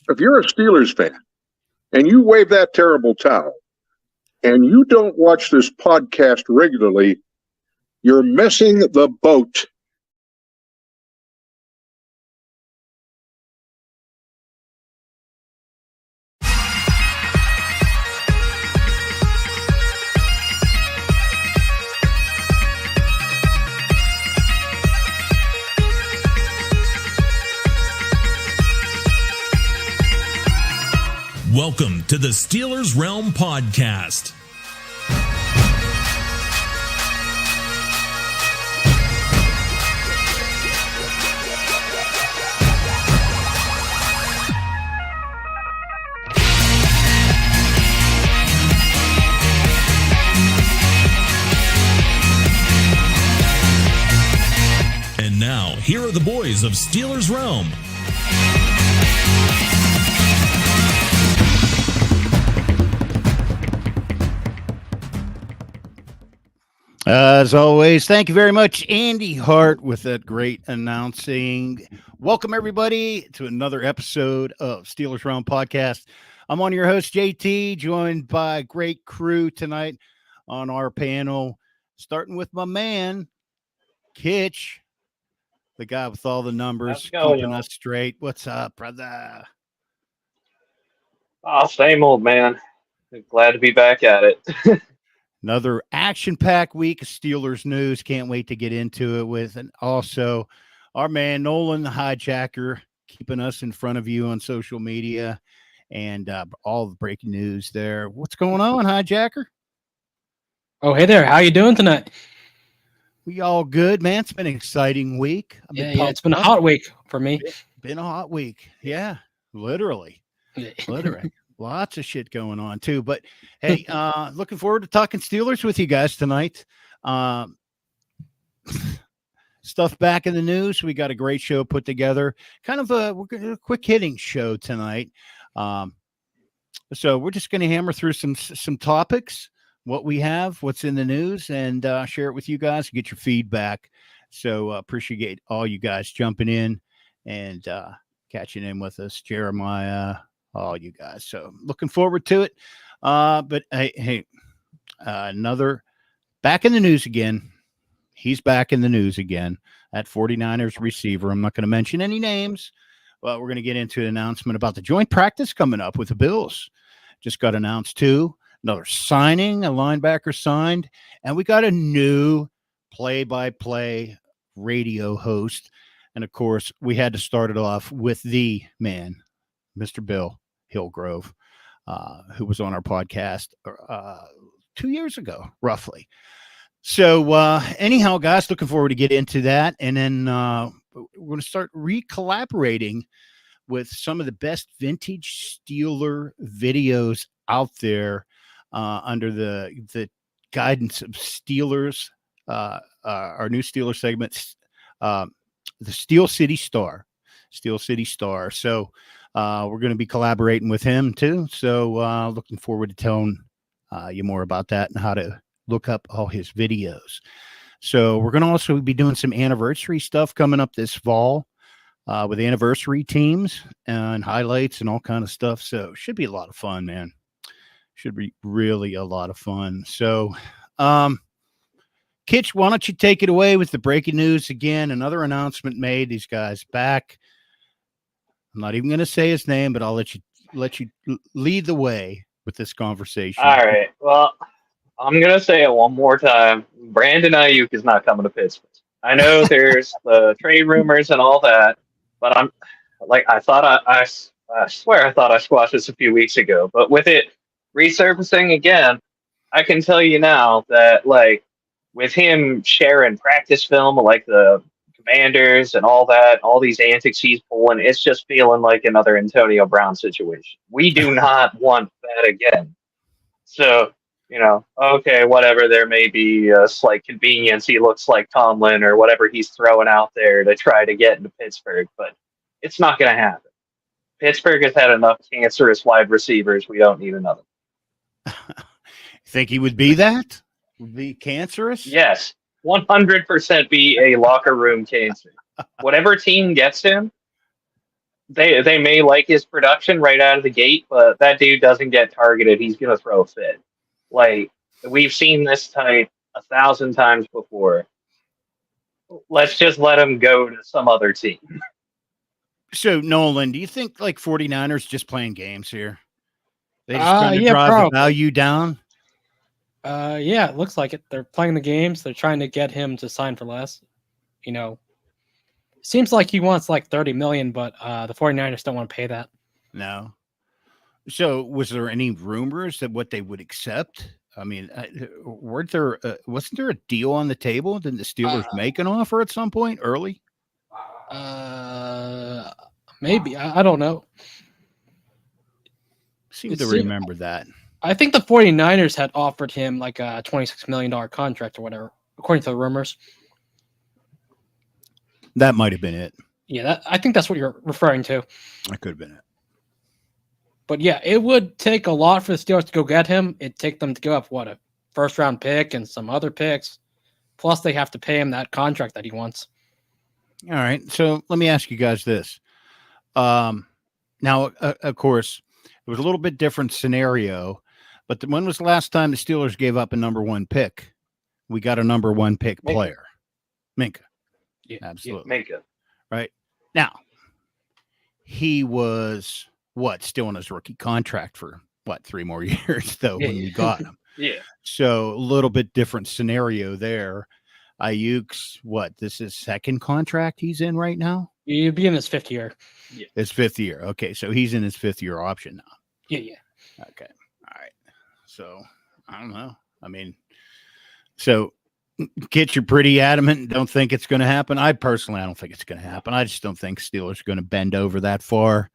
If you're a Steelers fan and you wave that terrible towel and you don't watch this podcast regularly, you're missing the boat. Welcome to the Steelers Realm Podcast. And now, here are the boys of Steelers Realm. As always, thank you very much, Andy Hart, with that great announcing. Welcome, everybody, to another episode of Steelers Realm Podcast. I'm one of your hosts, JT, joined by a great crew tonight on our panel, starting with my man, Kitch, the guy with all the numbers, keeping us straight. What's up, brother? Oh, same old, man. Glad to be back at it. Another action-packed week of Steelers news. Can't wait to get into it with. And also our man, Nolan, the hijacker, keeping us in front of you on social media and all the breaking news there. What's going on, hijacker? Oh, hey there. How you doing tonight? We all good, man. It's been an exciting week. Yeah, it's been a hot week for me. Been a hot week. Yeah, literally. Literally. Lots of shit going on too, but hey, looking forward to talking Steelers with you guys tonight. Stuff back in the news. We got a great show put together. Kind of a quick hitting show tonight. So we're just going to hammer through some topics, what we have, what's in the news, and share it with you guys. Get your feedback. So appreciate all you guys jumping in and catching in with us, Jeremiah. All you guys. So looking forward to it. But hey, another back in the news again. He's back in the news again. That 49ers receiver. I'm not going to mention any names, but we're going to get into an announcement about the joint practice coming up with the Bills. Just got announced too. Another signing, a linebacker signed, and we got a new play-by-play radio host. And of course, we had to start it off with the man, Mr. Bill Hillgrove, who was on our podcast 2 years ago, roughly. So anyhow, guys, looking forward to get into that. And then we're going to start re-collaborating with some of the best vintage Steeler videos out there under the guidance of Steelers, our new Steeler segment, the Steel City Star. So we're going to be collaborating with him too. So looking forward to telling you more about that and how to look up all his videos. So we're going to also be doing some anniversary stuff coming up this fall with anniversary teams and highlights and all kind of stuff. So should be a lot of fun, man. Should be really a lot of fun. So Kitch, why don't you take it away with the breaking news again? Another announcement made. These guys back. I'm not even going to say his name, but I'll let you lead the way with this conversation. All right. Well, I'm going to say it one more time. Brandon Aiyuk is not coming to Pittsburgh. I know there's the trade rumors and all that, but I swear I thought I squashed this a few weeks ago. But with it resurfacing again, I can tell you now that with him sharing practice film, like the Commanders and all that, all these antics he's pulling, it's just feeling like another Antonio Brown situation. We do not want that again. So, okay, whatever, there may be a slight convenience. He looks like Tomlin or whatever he's throwing out there to try to get into Pittsburgh, but it's not going to happen. Pittsburgh has had enough cancerous wide receivers. We don't need another. Think he would be that? Would be cancerous? Yes. 100% be a locker room cancer. Whatever team gets him, they may like his production right out of the gate, but that dude doesn't get targeted. He's gonna throw a fit. Like we've seen this type 1,000 times before. Let's just let him go to some other team. So Nolan, do you think like 49ers just playing games here? They just trying to drive probably. the value down? Yeah, it looks like it. They're playing the games. They're trying to get him to sign for less. You know, seems like he wants like 30 million, but the 49ers don't want to pay that. No. So was there any rumors that what they would accept? I mean, wasn't there a deal on the table? Didn't the Steelers make an offer at some point early? Maybe. I don't know. Seem to remember that. I think the 49ers had offered him like a $26 million contract or whatever, according to the rumors. That might have been it. Yeah, I think that's what you're referring to. That could have been it. But yeah, it would take a lot for the Steelers to go get him. It'd take them to give up, a first-round pick and some other picks. Plus, they have to pay him that contract that he wants. All right. So let me ask you guys this. Now, of course, it was a little bit different scenario, but when was the last time the Steelers gave up a number one pick? We got a number one pick player. Minka. Yeah, absolutely. Yeah, Minka. Right. Now, he was still on his rookie contract for 3 more years though when we got him. Yeah. So a little bit different scenario there. Aiyuk's this is second contract he's in right now? He'd be in his 5th year. Yeah. His 5th year. Okay, so he's in his 5th year option now. Yeah. Okay. All right. So I don't know. I mean, so Kit, you're pretty adamant and don't think it's going to happen. I don't think it's going to happen. I just don't think Steelers are going to bend over that far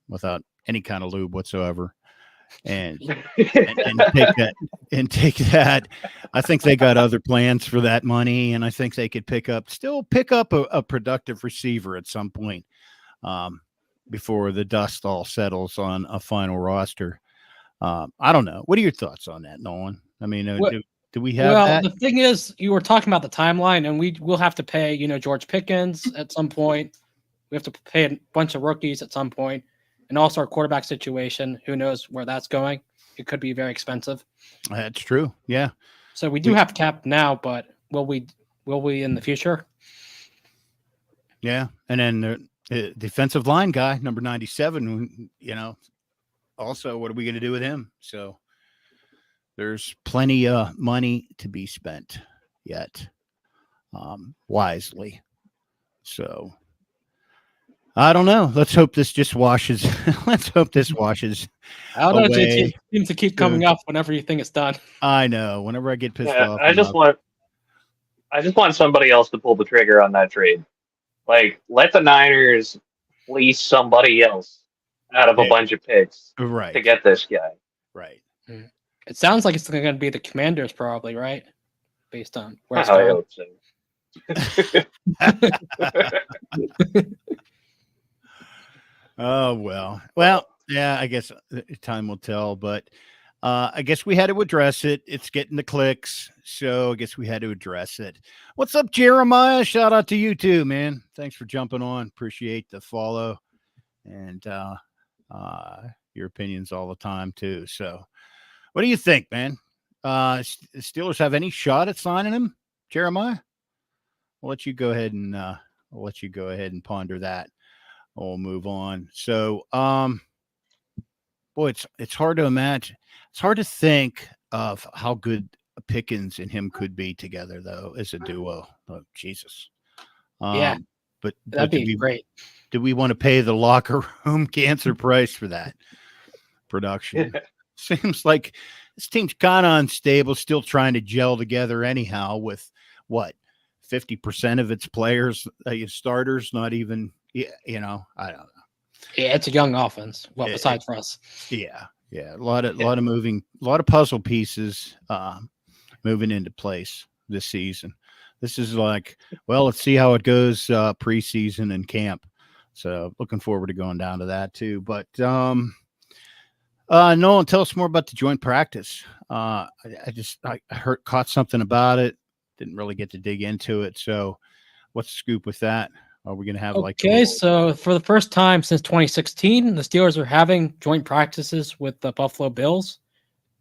without any kind of lube whatsoever. And take that. I think they got other plans for that money, and I think they could pick up a productive receiver at some point before the dust all settles on a final roster. I don't know. What are your thoughts on that, Nolan? I mean, do we have that? The thing is, you were talking about the timeline, and we will have to pay, George Pickens at some point. We have to pay a bunch of rookies at some point. And also our quarterback situation, who knows where that's going? It could be very expensive. That's true. Yeah. So we do have cap now, but will we in the future? Yeah. And then the defensive line guy, number 97, also what are we going to do with him? So there's plenty of money to be spent yet wisely. So I don't know. Let's hope this just washes. Let's hope this washes. I don't know. It seems to keep coming up whenever you think it's done. I know. Whenever I get pissed off, I just want somebody else to pull the trigger on that trade. Like, let the Niners fleece somebody else out of a bunch of picks to get this guy. Right. It sounds like it's going to be the Commanders, probably, right? Based on where it's I going. hope so. Oh, well, yeah, I guess time will tell, but I guess we had to address it. It's getting the clicks, so I guess we had to address it. What's up, Jeremiah? Shout out to you too, man. Thanks for jumping on. Appreciate the follow and your opinions all the time too. So what do you think, man? Steelers have any shot at signing him, Jeremiah? I'll let you go ahead and ponder that. We'll move on. So, boy, it's hard to imagine. It's hard to think of how good Pickens and him could be together, though, as a duo. Oh, Jesus. Yeah, but that'd be great. Do we want to pay the locker room cancer price for that production? Seems like this team's kind of unstable, still trying to gel together anyhow with 50% of its players, starters, not even. Yeah, I don't know. Yeah, it's a young offense. Well, besides for us. Yeah. A lot of puzzle pieces moving into place this season. This is like, let's see how it goes preseason and camp. So looking forward to going down to that too. But Nolan, tell us more about the joint practice. I caught something about it. Didn't really get to dig into it. So what's the scoop with that? Are we going to have Okay, so for the first time since 2016, the Steelers are having joint practices with the Buffalo Bills.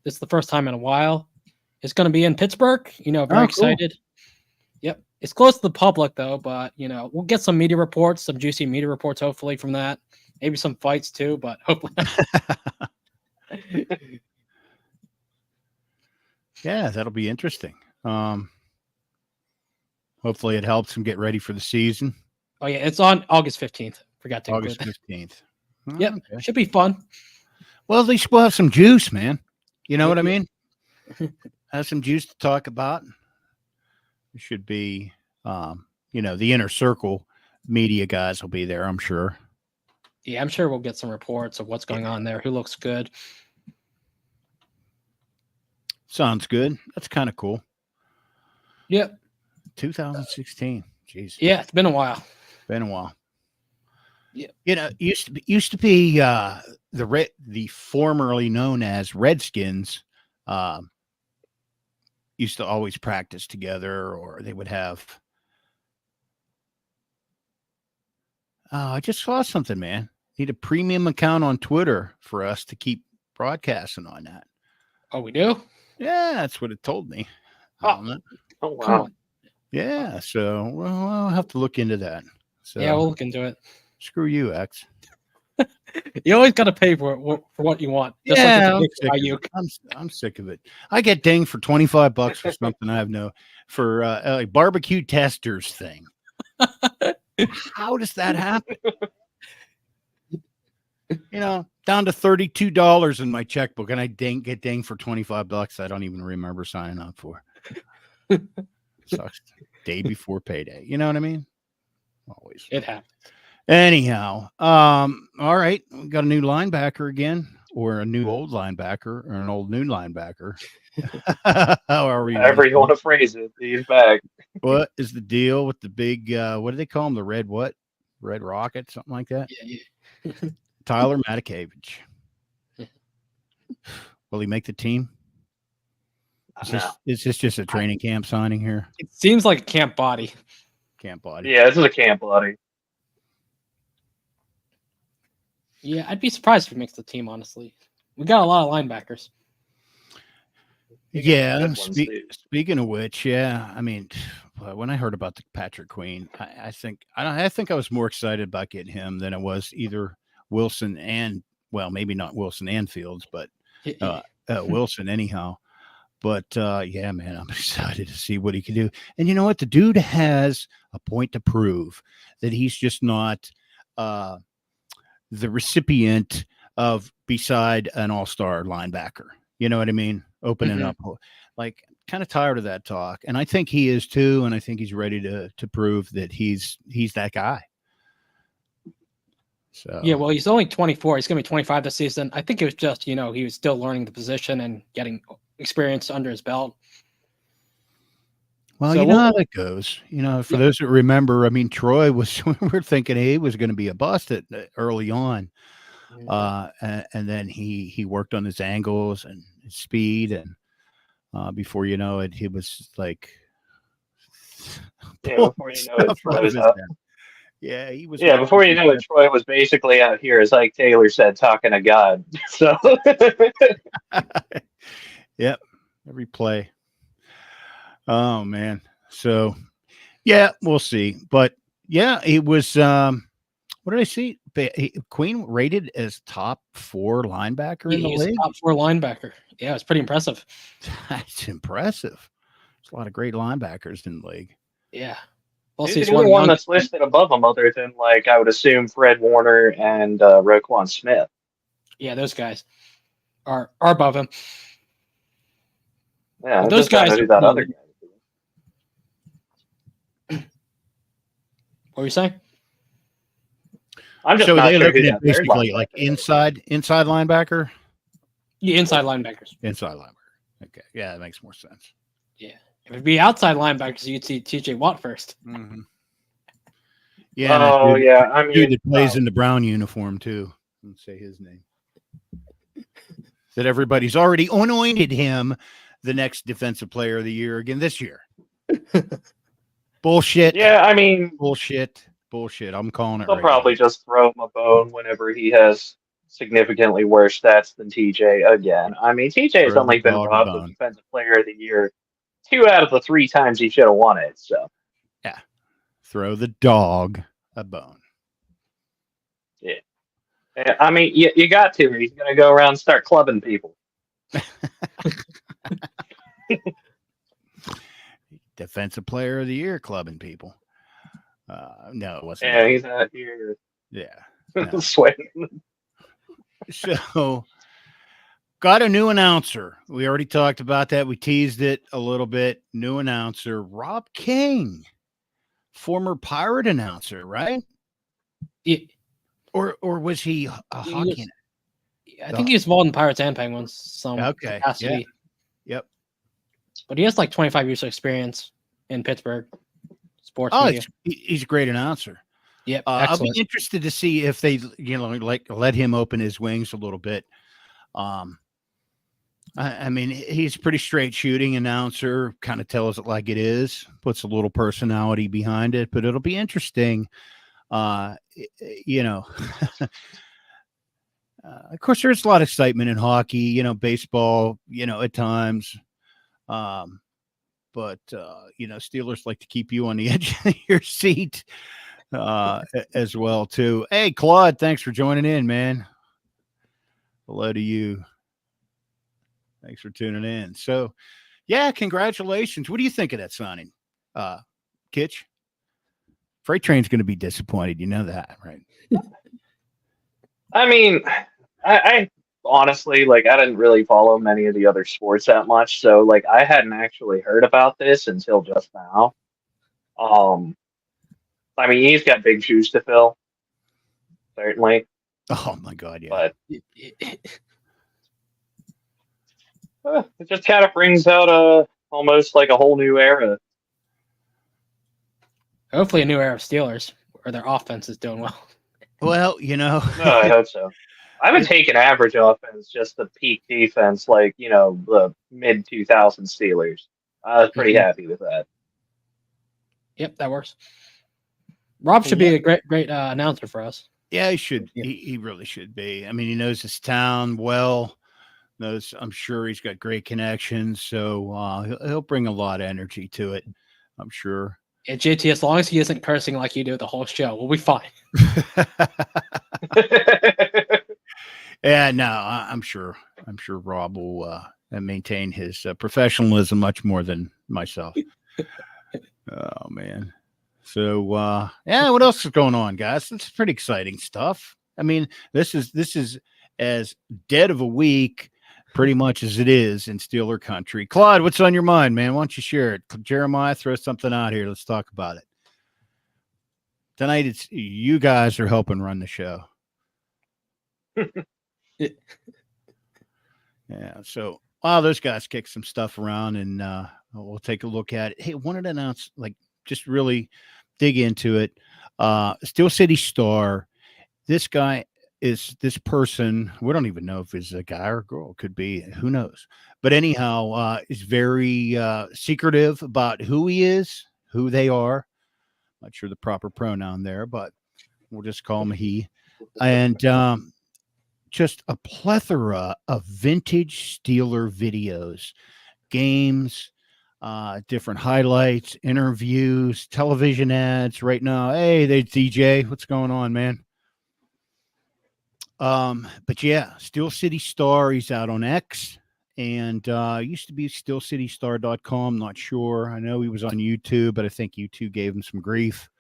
This is the first time in a while. It's going to be in Pittsburgh. Very excited. Yep. It's close to the public, though, but, we'll get some media reports, some juicy media reports, hopefully, from that. Maybe some fights, too, but hopefully. Yeah, that'll be interesting. Hopefully it helps them get ready for the season. Oh, yeah, it's on August 15th. Forgot to August include 15th. that. Yep, should be fun. Well, at least we'll have some juice, man. You know what I mean? Have some juice to talk about. It should be, the inner circle media guys will be there, I'm sure. Yeah, I'm sure we'll get some reports of what's going on there. Who looks good? Sounds good. That's kind of cool. Yep. 2016. Jeez. Yeah, it's been a while. Been a while. Yeah. Used to be the formerly known as Redskins used to always practice together, or they would have. I just saw something, man. Need a premium account on Twitter for us to keep broadcasting on that. Oh, we do? Yeah, that's what it told me. Oh wow. Yeah, so I'll have to look into that. So yeah, we'll look into it. Screw you, X. You always got to pay for what you want. Just I'm sick of it. I get dinged for $25 for something I have for like barbecue testers thing. How does that happen? Down to $32 in my checkbook, and I get dinged for $25 I don't even remember signing up for. Sucks. Day before payday. You know what I mean? Always. It happens. Anyhow, all right. We got a new linebacker again, or a new old linebacker, or an old new linebacker. How are we? However you want to phrase it, he's back. What is the deal with the big, what do they call him? The red what? Red Rocket? Something like that? Yeah. Tyler Matakevitch. Will he make the team? Is this just a training camp signing here? It seems like a camp body. Camp body. Yeah, this is a camp body. Yeah, I'd be surprised if he makes the team, honestly. We got a lot of linebackers. Yeah. Speaking of which, yeah, I mean, when I heard about the Patrick Queen, I think I was more excited about getting him than it was either Wilson and, well, maybe not Wilson and Fields, but Wilson anyhow. But yeah, man, I'm excited to see what he can do. And you know what? The dude has a point to prove that he's just not the recipient of beside an all-star linebacker. You know what I mean? Opening up, like, kind of tired of that talk. And I think he is too. And I think he's ready to prove that he's that guy. So yeah, well, he's only 24. He's going to be 25 this season. I think it was just, he was still learning the position and getting experience under his belt. Well, so you know how that goes. For those that remember, I mean, Troy was, we were thinking he was going to be a bust early on. And then he worked on his angles and his speed. And before you know it, he was like, before you know it, Troy was up. Yeah, he was. Yeah, before you know it, Troy was basically out here, as like Taylor said, talking to God. So, yep, every play. Oh man, so yeah, we'll see. But yeah, it was. What did I see? Queen rated as top 4 linebacker in the league. Top 4 linebacker. Yeah, it's pretty impressive. That's impressive. There's a lot of great linebackers in the league. Yeah. Well, he's the only one that's listed above him, other than, like, I would assume Fred Warner and Roquan Smith. Yeah, those guys are above him. Yeah, but those guys. Do that other guy. What were you saying? I'm just not sure who that basically like inside linebacker. Yeah, inside linebackers. Inside linebacker. Okay, yeah, that makes more sense. Yeah. If it'd be outside linebackers, you'd see TJ Watt first. Mm-hmm. Yeah. I mean, dude that plays in the brown uniform too. Let's say his name. That everybody's already anointed him the next defensive player of the year again this year. Bullshit. Yeah, I mean, bullshit. Bullshit. I'm calling it They'll right probably just throw him a bone whenever he has significantly worse stats than TJ again. I mean, TJ's Throw the only been dog a robbed of bone. Defensive Player of the Year 2 out of the 3 times he should have won it. So Yeah. Throw the dog a bone. yeah, I mean, you got to. He's gonna go around and start clubbing people. Defensive Player of the Year clubbing people. No, it wasn't. Yeah, he's out here. Yeah. No. Sweating. So, got a new announcer. We already talked about that. We teased it a little bit. New announcer, Rob King, former Pirate announcer, right? Yeah, Or was he a hockey? I think he's involved in Pirates and Penguins. Some Okay. capacity. Yeah. Yep. But he has like 25 years of experience in Pittsburgh sports Oh, media. he's a great announcer. Yep. I'll be Excellent. interested to see if they, like let him open his wings a little bit. I mean, he's a pretty straight shooting announcer, kind of tells it like it is, puts a little personality behind it, but it'll be interesting. Of course, there's a lot of excitement in hockey, baseball, at times. But Steelers like to keep you on the edge of your seat as well, too. Hey, Claude, thanks for joining in, man. Hello to you. Thanks for tuning in. So, yeah, congratulations. What do you think of that signing, Kitch? Freight Train's going to be disappointed. You know that, right? I mean, I honestly, I didn't really follow many of the other sports that much, so I hadn't actually heard about this until just now. I mean, he's got big shoes to fill, certainly. Oh my God, yeah. But it just kind of brings out almost like a whole new era. Hopefully, a new era of Steelers where their offense is doing well. Well, No, I hope so. I would take an average offense, just the peak defense, the mid 2000 Steelers. I was pretty happy with that. Yep, that works. Rob should be a great announcer for us. Yeah, he should. He really should be. I mean, he knows his town well. I'm sure he's got great connections, so he'll bring a lot of energy to it. I'm sure. Yeah, JT, as long as he isn't cursing like you do the whole show, we'll be fine. Yeah, no, I'm sure. I'm sure Rob will maintain his professionalism much more than myself. Oh man. So yeah, what else is going on, guys? It's pretty exciting stuff. I mean, this is as dead of a week pretty much as it is in Steeler country. Claude, what's on your mind, man? Why don't you share it? Jeremiah, throw something out here. Let's talk about it. Tonight, it's you guys are helping run the show. Yeah. So while those guys kick some stuff around, and we'll take a look at it. Hey, wanted to announce, just really dig into it. Steel City Star. This person, we don't even know if it's a guy or a girl. Could be, who knows? But anyhow, is very secretive about who he is, who they are. Not sure the proper pronoun there, but we'll just call him he. And just a plethora of vintage Steeler videos, games, different highlights, interviews, television ads. Right now, hey, there's DJ. What's going on, man? But yeah, Steel City Star, he's out on X, and used to be steelcitystar.com. Not sure. I know he was on YouTube, but I think YouTube gave him some grief.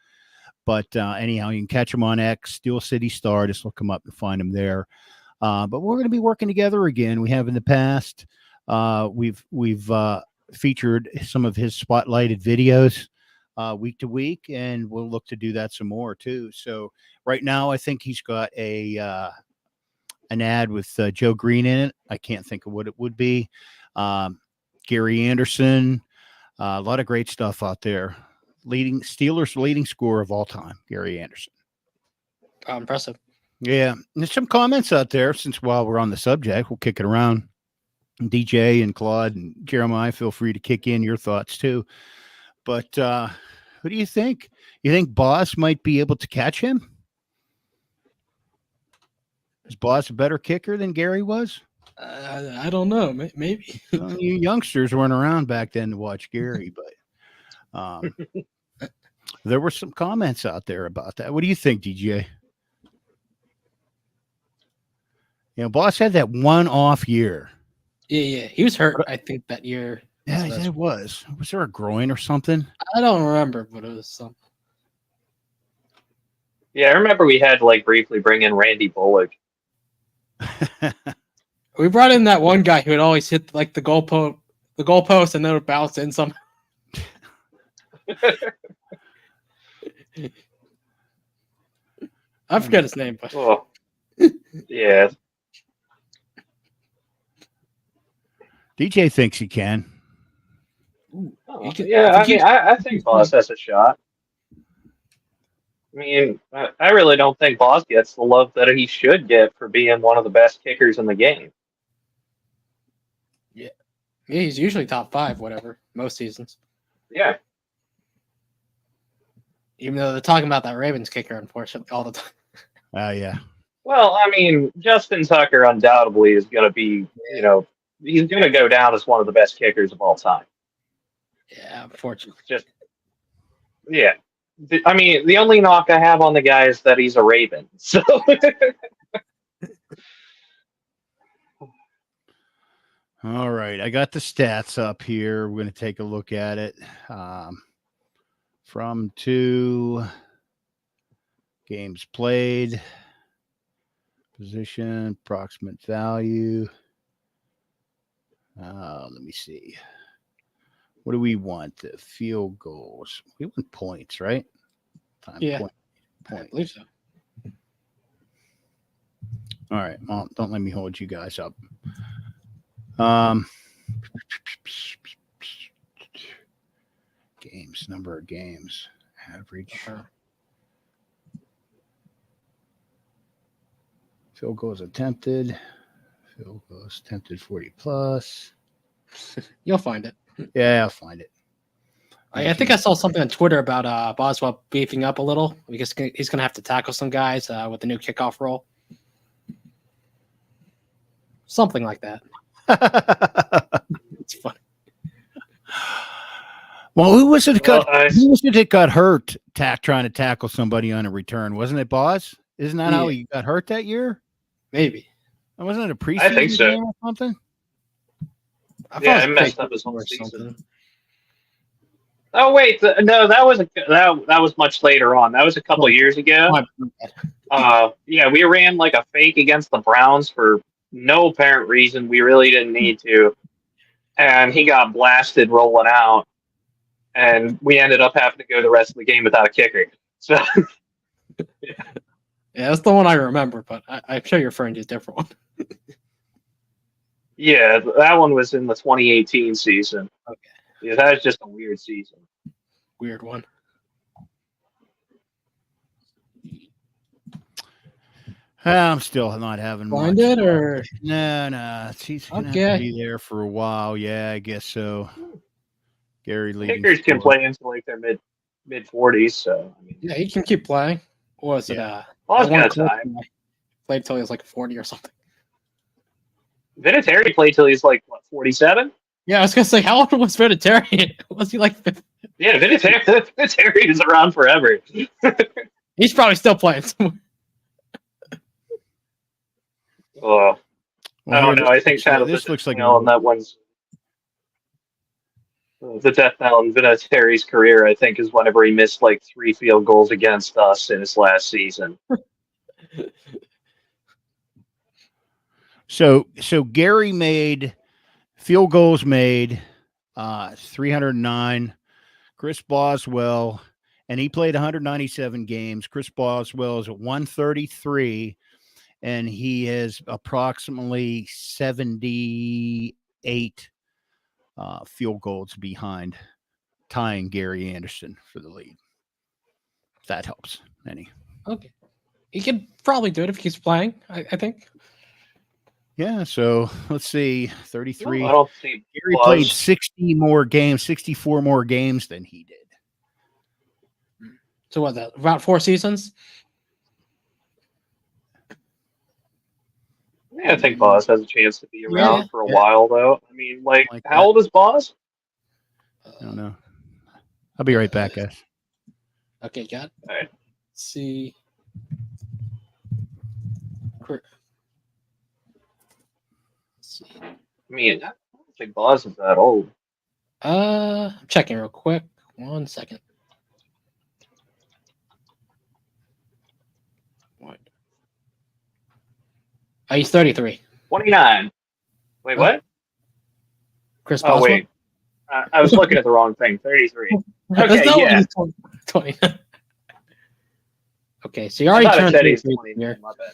But anyhow, you can catch him on X, Steel City Star. Just look him up and find him there. But we're going to be working together again. We have in the past. We've featured some of his spotlighted videos week to week, and we'll look to do that some more too. So right now, I think he's got an ad with Joe Green in it. I can't think of what it would be. Gary Anderson, a lot of great stuff out there. Steelers leading scorer of all time, Gary Anderson. Impressive. Yeah, there's some comments out there. Since while we're on the subject, we'll kick it around. DJ and Claude and Jeremiah, feel free to kick in your thoughts too. But Who do you think? You think Boss might be able to catch him? Is Boss a better kicker than Gary was? I don't know. Maybe. Well, you youngsters weren't around back then to watch Gary, but there were some comments out there about that. What do you think, DJ? Boss had that one off year. Yeah. He was hurt, I think, that year. Yeah, it was. Was there a groin or something? I don't remember, but it was something. Yeah, I remember we had to briefly bring in Randy Bullock. We brought in that one guy who would always hit the goalpost, and then would bounce in some. I forget his name, but yeah. DJ thinks he can. I think Boss has a shot. I mean, I really don't think Boss gets the love that he should get for being one of the best kickers in the game. Yeah, he's usually top 5, whatever, most seasons. Yeah. Even though they're talking about that Ravens kicker, unfortunately, all the time. Oh, yeah. Well, I mean, Justin Tucker undoubtedly is going to be, he's going to go down as one of the best kickers of all time. Yeah, unfortunately. Yeah. I mean, the only knock I have on the guy is that he's a Raven. So. All right. I got the stats up here. We're going to take a look at it. From 2 games played, position, approximate value. Let me see. What do we want? The field goals. We want points, right? Yeah. Point. I believe so. All right. Well, don't let me hold you guys up. Games, number of games, average. Field goals attempted. 40 plus. You'll find it. Yeah, I'll find it. I think I saw something on Twitter about Boswell beefing up a little because he's going to have to tackle some guys with the new kickoff rule. Something like that. It's funny. Well, who was it that got hurt trying to tackle somebody on a return? Wasn't it Boz? Isn't that how he got hurt that year? Maybe. Wasn't it a preseason game or something? Yeah, it messed up his whole season. Oh wait, no, that was much later on. That was a couple years ago. Yeah, we ran a fake against the Browns for no apparent reason. We really didn't need to, and he got blasted rolling out, and we ended up having to go the rest of the game without a kicker. So, yeah, that's the one I remember, but I'm sure you're referring to a different one. Yeah, that one was in the 2018 season. Okay. Yeah, that was just a weird season. Weird one. I'm still not having Find it or no. He's gonna have to be there for a while. Yeah, I guess so. Gary leading. Kickers can play into their mid 40s, so I mean, yeah, he can keep playing. What was it? Paul's got time. Played till he was 40 or something. Vinatieri played till he's 47? Yeah, I was gonna say, how old was Vinatieri? Was he 50? Yeah, Vinatieri is around forever. He's probably still playing somewhere. Oh, I don't know. I think this looks like on that one's the death knell in Vinatieri's career. I think is whenever he missed 3 field goals against us in his last season. So Gary made field goals made 309. Chris Boswell, and he played 197 games. Chris Boswell is at 133, and he is approximately 78 field goals behind, tying Gary Anderson for the lead. If that helps any. Okay. He could probably do it if he's playing, I think. Yeah, so let's see, 33. I don't see Gary played 64 more games than he did. So what? That about 4 seasons? Yeah, I think Boz has a chance to be around Yeah, for a while, though. I mean, like how that. old is Boz? I don't know. I'll be right back, guys. Okay, got it. All right. Let's see. Let's see. I mean, I don't think Boz is that old. I'm checking real quick. 1 second. What? He's 33. 29. Wait, what? Chris Oh, Boswell? wait. I was looking at the wrong thing. 33. That's Okay, not what yeah. he's 20. Okay, so you I already thought it turned said he's 33 29. here. My bad.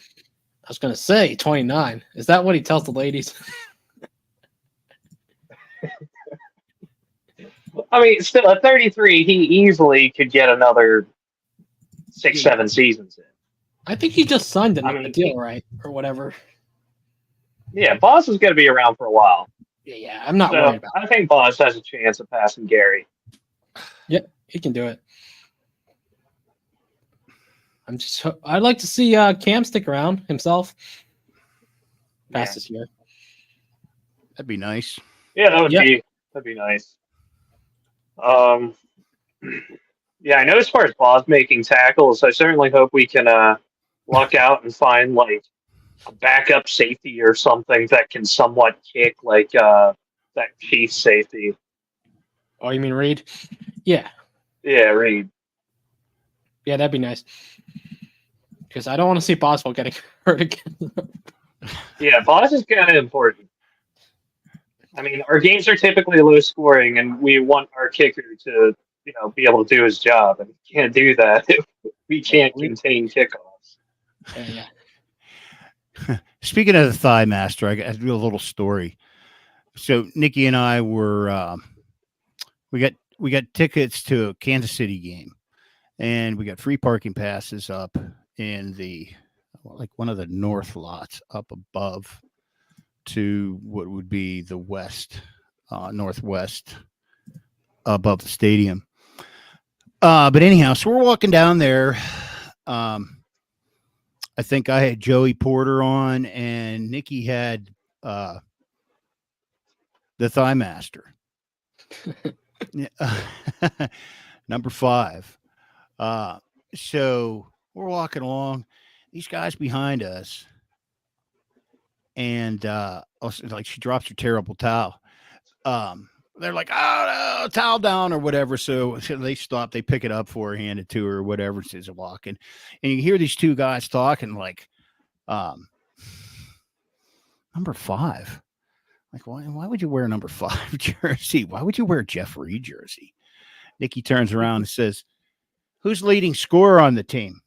I was going to say 29. Is that what he tells the ladies? I mean, still, at 33, he easily could get another 6-7 seasons in. I think he just signed a deal, he- right? Or whatever. Yeah, Boz is going to be around for a while. Yeah, I'm not worried about it. I think Boz has a chance of passing Gary. Yep, he can do it. I'd like to see Cam stick around himself past this year. That'd be nice. Yeah, that'd be nice. Yeah, I know as far as Boz making tackles, I certainly hope we can luck out and find like a backup safety or something that can somewhat kick, like that Chiefs safety. Oh, you mean Reed? Yeah. Yeah, Reed. Yeah, that'd be nice. Because I don't want to see Boswell getting hurt again. Yeah, Boz is kind of important. I mean, our games are typically low scoring, and we want our kicker to, be able to do his job, and he can't do that if we can't contain kickoffs. Yeah. Speaking of the Thigh Master, I got to do a little story. So Nikki and I were we got tickets to a Kansas City game, and we got free parking passes up in one of the north lots up above to what would be the west, northwest above the stadium. But anyhow, so we're walking down there. I think I had Joey Porter on, and Nikki had the Thigh Master. Number 5. So we're walking along. These guys behind us, and like she drops her terrible towel. They're like, "Oh no, towel down" or whatever. So they stop, they pick it up for her, hand it to her, or whatever. She's walking, and you hear these two guys talking like, number 5. Like, why would you wear a number 5 jersey? Why would you wear a Jeff Reed jersey? Nikki turns around and says, "Who's leading scorer on the team?"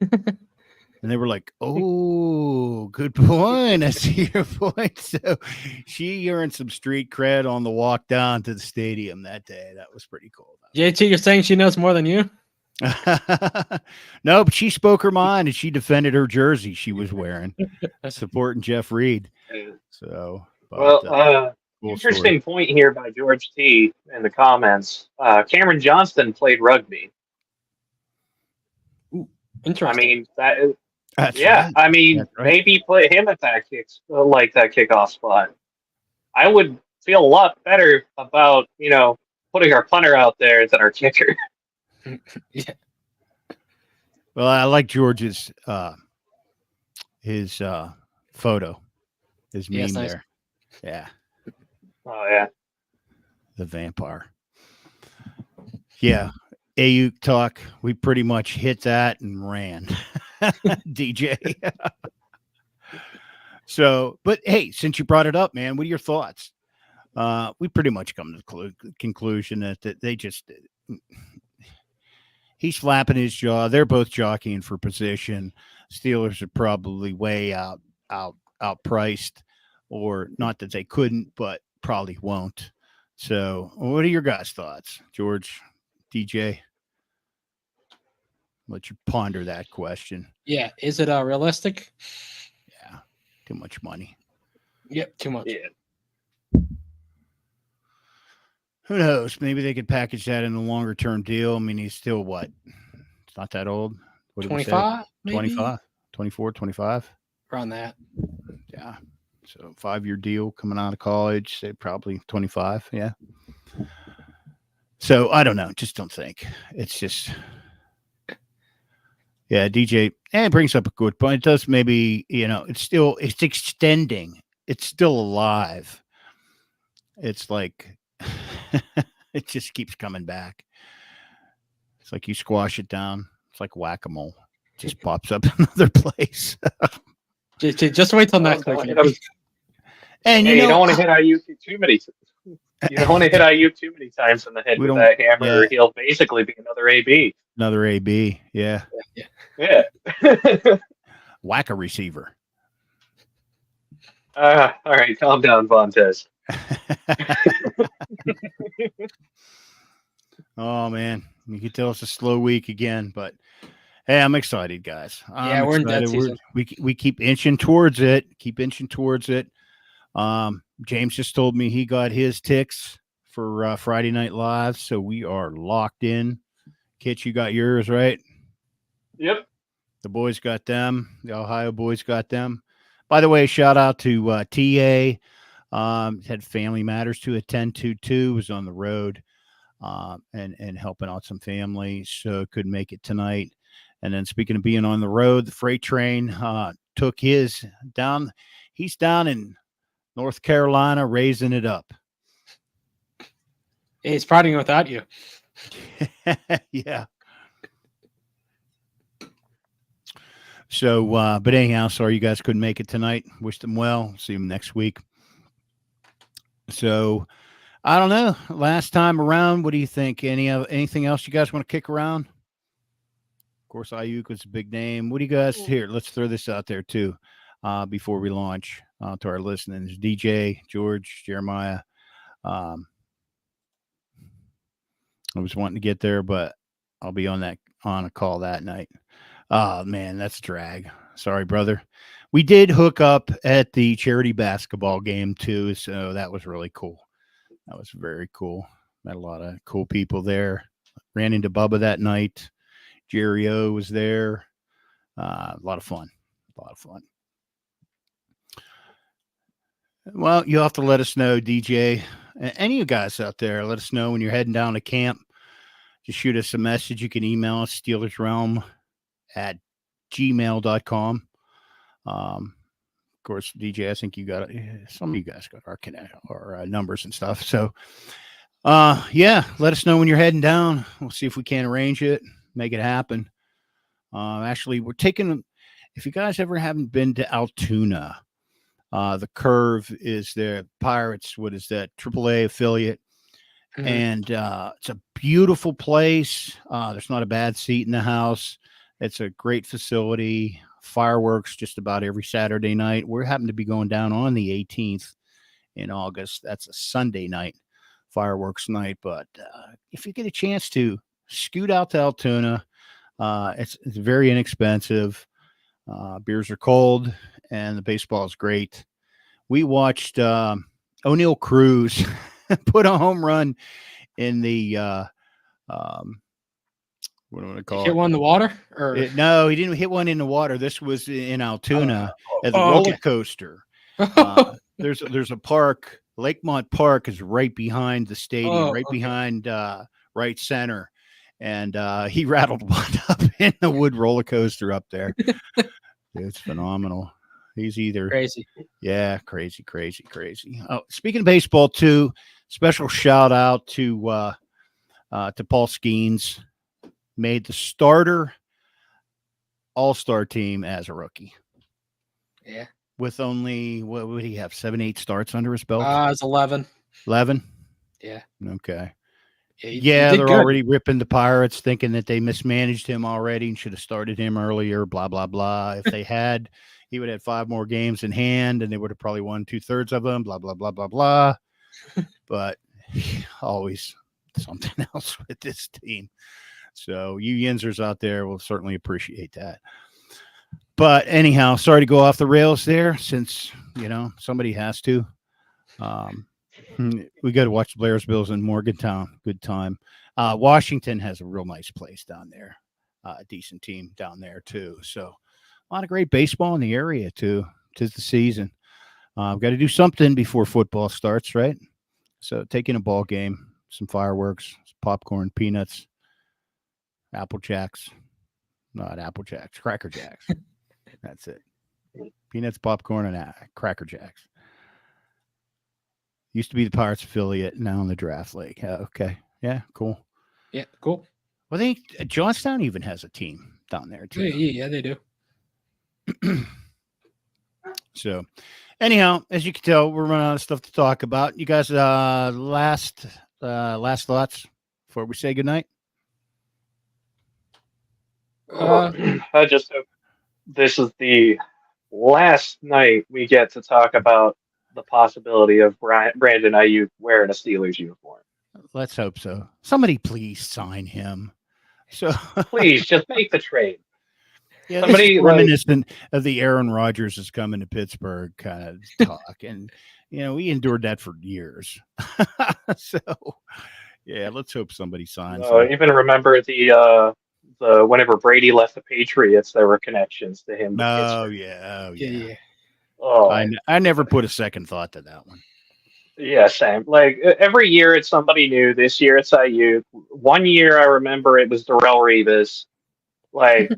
And they were like, "Oh, good point. I see your point." So she earned some street cred on the walk down to the stadium that day. That was pretty cool. JT, you're saying she knows more than you? No, but she spoke her mind and she defended her jersey she was wearing, supporting Jeff Reed. So, interesting point here by George T in the comments. Cameron Johnston played rugby. Ooh, interesting. I mean, that is. That's Yeah, right. I mean, maybe put him at that kickoff spot. I would feel a lot better about, putting our punter out there than our kicker. Yeah. Well, I like George's his photo, his meme nice. there. Yeah. Oh yeah. The vampire. Yeah. Aiyuk talk. We pretty much hit that and ran. DJ. So, but hey, since you brought it up, man, what are your thoughts? We pretty much come to the conclusion that they just he's flapping his jaw. They're both jockeying for position. Steelers are probably way outpriced, or not that they couldn't, but probably won't. So, what are your guys' thoughts, George, DJ? Let you ponder that question. Yeah. Is it realistic? Yeah. Too much money. Yep. Too much. Yeah. Who knows? Maybe they could package that in a longer term deal. I mean, he's still what? It's not that old. What did we say? 25, maybe 25, 24, 25. around that. Yeah. So 5-year deal coming out of college. Say probably 25. Yeah. So I don't know. Just don't think. It's just. Yeah, DJ, and it brings up a good point. It does maybe, it's extending. It's still alive. It's like, it just keeps coming back. It's like you squash it down. It's like whack-a-mole. It just pops up in another place. Just wait till next week. And you don't want to hit Aiyuk too many. You don't want to hit Aiyuk too many times in the head with that hammer. Yeah. Or he'll basically be another AB. Another AB, yeah. Yeah. Whack a receiver. All right, calm down, Vontaze. Oh man, you can tell it's a slow week again, but hey, I'm excited, guys. We're in dead season. We keep inching towards it. James just told me he got his ticks for Friday Night Live, so we are locked in. Kitch, you got yours, right? Yep. The boys got them. The Ohio boys got them. By the way, shout out to TA. Had family matters to attend to too. Was on the road and helping out some families, so couldn't make it tonight. And then speaking of being on the road, the freight train took his down. He's down in North Carolina raising it up. He's partying without you. Yeah. So, but anyhow, sorry you guys couldn't make it tonight. Wish them well. See them next week. So, I don't know. Last time around, what do you think? Anything else you guys want to kick around? Of course, Aiyuk was a big name. What do you guys here? Let's throw this out there too, before we launch to our listeners. DJ, George, Jeremiah. I was wanting to get there, but I'll be on a call that night. Oh man, that's a drag. Sorry, brother. We did hook up at the charity basketball game too, so that was really cool. That was very cool. Met a lot of cool people there. Ran into Bubba that night. Jerry O was there. A lot of fun. Well, you'll have to let us know, DJ. Any of you guys out there, let us know when you're heading down to camp. Just shoot us a message. You can email us, steelersrealm@gmail.com. Of course, DJ, I think you got some of you guys got our numbers and stuff. So, let us know when you're heading down. We'll see if we can arrange it, make it happen. Actually, we're taking, if you guys ever haven't been to Altoona, the Curve is the Pirates. What is that? AAA affiliate. Mm-hmm. And it's a beautiful place. There's not a bad seat in the house. It's a great facility. Fireworks just about every Saturday night. We happen to be going down on the 18th in August. That's a Sunday night, fireworks night. But if you get a chance to scoot out to Altoona, it's very inexpensive. Beers are cold, and the baseball is great. We watched O'Neal Cruz put a home run in the what do I want to call it? Hit one in the water? No, he didn't hit one in the water. This was in Altoona at the roller coaster. There's a park. Lakemont Park is right behind the stadium, behind right center. And he rattled one up in the wood roller coaster up there. It's phenomenal. He's either crazy. Yeah, crazy. Oh, speaking of baseball too, special shout out to Paul Skeens. Made the starter all-star team as a rookie. Yeah. With only, what would he have, 7-8 starts under his belt? It's 11. 11? Yeah. Okay. Yeah, they're already ripping the Pirates, thinking that they mismanaged him already and should have started him earlier, blah, blah, blah. If they had, he would have 5 more games in hand, and they would have probably won 2/3 of them, blah, blah, blah, blah, blah. But always something else with this team. So you Yinzers out there will certainly appreciate that. But anyhow, sorry to go off the rails there, since, somebody has to. We got to watch the Blair's Bills in Morgantown. Good time. Washington has a real nice place down there. decent team down there too. So a lot of great baseball in the area too. 'Tis the season. I've got to do something before football starts, right? So taking a ball game, some fireworks, some popcorn, peanuts, Apple Jacks, not Apple Jacks, Cracker Jacks. That's it. Peanuts, popcorn, and Cracker Jacks. Used to be the Pirates affiliate, now in the Draft League. Okay. Yeah, cool. Yeah, cool. Well, I think Johnstown even has a team down there, too. Yeah, they do. So, anyhow, as you can tell, we're running out of stuff to talk about. You guys, last thoughts before we say goodnight? I just hope this is the last night we get to talk about the possibility of Brandon Aiyuk wearing a Steelers uniform. Let's hope so. Somebody please sign him. So please just make the trade. Yeah, somebody reminiscent of the Aaron Rodgers is coming to Pittsburgh kind of talk, and we endured that for years. So yeah, let's hope somebody signs. Even remember the whenever Brady left the Patriots, there were connections to him. Oh yeah. Oh, I never put a second thought to that one. Yeah, same. Like every year it's somebody new. This year it's Aiyuk. One year I remember it was Darrelle Revis. Like,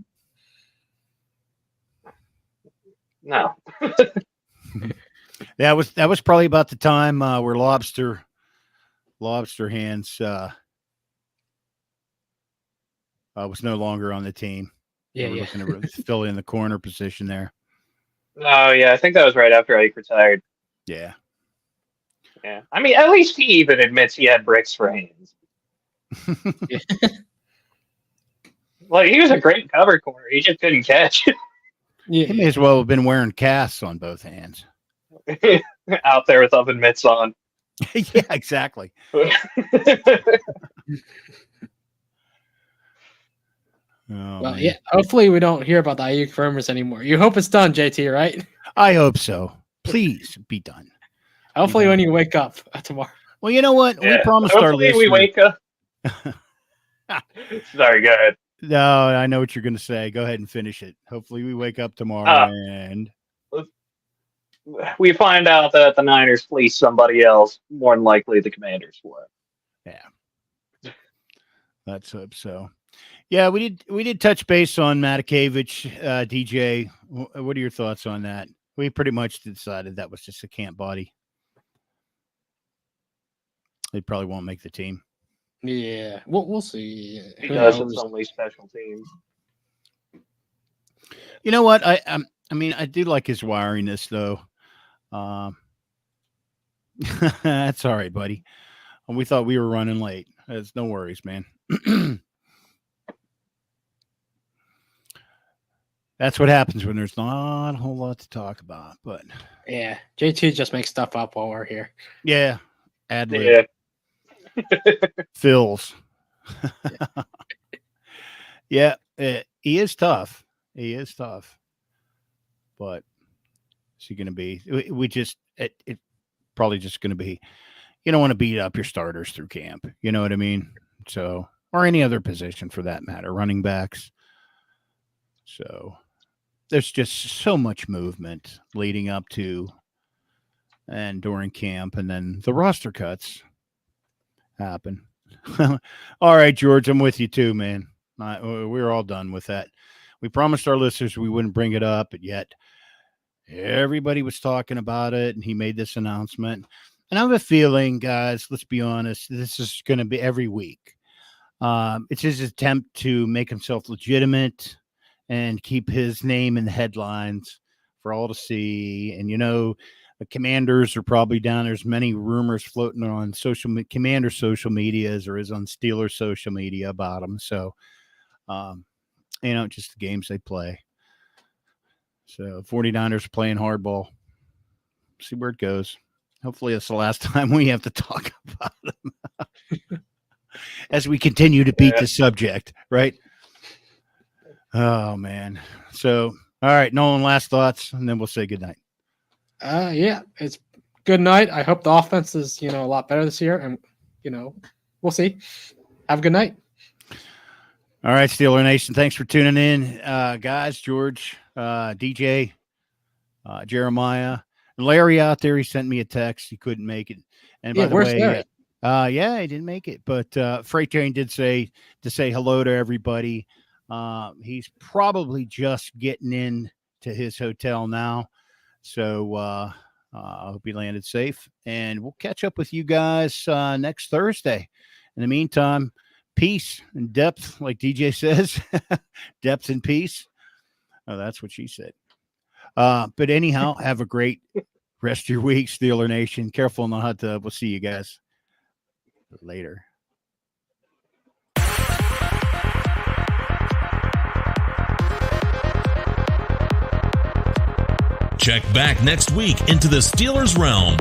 no. That was probably about the time where Lobster Hands was no longer on the team. Yeah, looking to fill in the corner position there. Oh yeah, I think that was right after Aiyuk retired. Yeah. Yeah, I mean, at least he even admits he had bricks for hands. Like, he was a great cover corner. He just couldn't catch. He may as well have been wearing casts on both hands. Out there with oven mitts on. Yeah, exactly. Well, yeah. Hopefully, we don't hear about the Aiyuk rumors anymore. You hope it's done, JT, right? I hope so. Please be done. Hopefully, when you wake up tomorrow. Well, you know what? Yeah. We promised Hopefully our listeners. we wake up. Sorry, go ahead. No, I know what you're going to say. Go ahead and finish it. Hopefully, we wake up tomorrow and we find out that the Niners fleece somebody else. More than likely, the Commanders for it. Yeah, let's hope so. Yeah, we did touch base on Matakevitch, DJ. What are your thoughts on that? We pretty much decided that was just a camp body. They probably won't make the team. Yeah, we'll see. He does have only special teams. You know what? I mean, I do like his wiriness, though. That's all right, buddy. We thought we were running late. There's no worries, man. That's what happens when there's not a whole lot to talk about. But yeah, JT just makes stuff up while we're here. Yeah, ad lib. Yeah. Fills. Yeah, he is tough. He is tough. But is he going to be? We just it probably just going to be. You don't want to beat up your starters through camp. You know what I mean? So, or any other position for that matter, running backs. So, there's just so much movement leading up to and during camp, and then the roster cuts happen. All right, George, I'm with you too, man. We're all done with that. We promised our listeners we wouldn't bring it up, but yet everybody was talking about it, and he made this announcement. And I have a feeling, guys, let's be honest, this is going to be every week. It's his attempt to make himself legitimate and keep his name in the headlines for all to see. And, the Commanders are probably down. There's many rumors floating on Commander social media as there is on Steelers social media about them. So, just the games they play. So 49ers are playing hardball. See where it goes. Hopefully it's the last time we have to talk about them as we continue to beat the subject, right? Oh, man. So, all right, Nolan, last thoughts, and then we'll say goodnight. Yeah, it's good night. I hope the offense is, a lot better this year, and, we'll see. Have a good night. All right, Steeler Nation. Thanks for tuning in, guys. George, DJ, Jeremiah, and Larry out there. He sent me a text. He couldn't make it. And by the where's way, Larry? yeah, he didn't make it. But Freight Train did say hello to everybody. He's probably just getting in to his hotel now. So I hope he landed safe. And we'll catch up with you guys next Thursday. In the meantime, peace and depth, like DJ says. Depth and peace. Oh, that's what she said. But anyhow, have a great rest of your week, Steeler Nation. Careful in the hot tub. We'll see you guys later. Check back next week into the Steelers realm.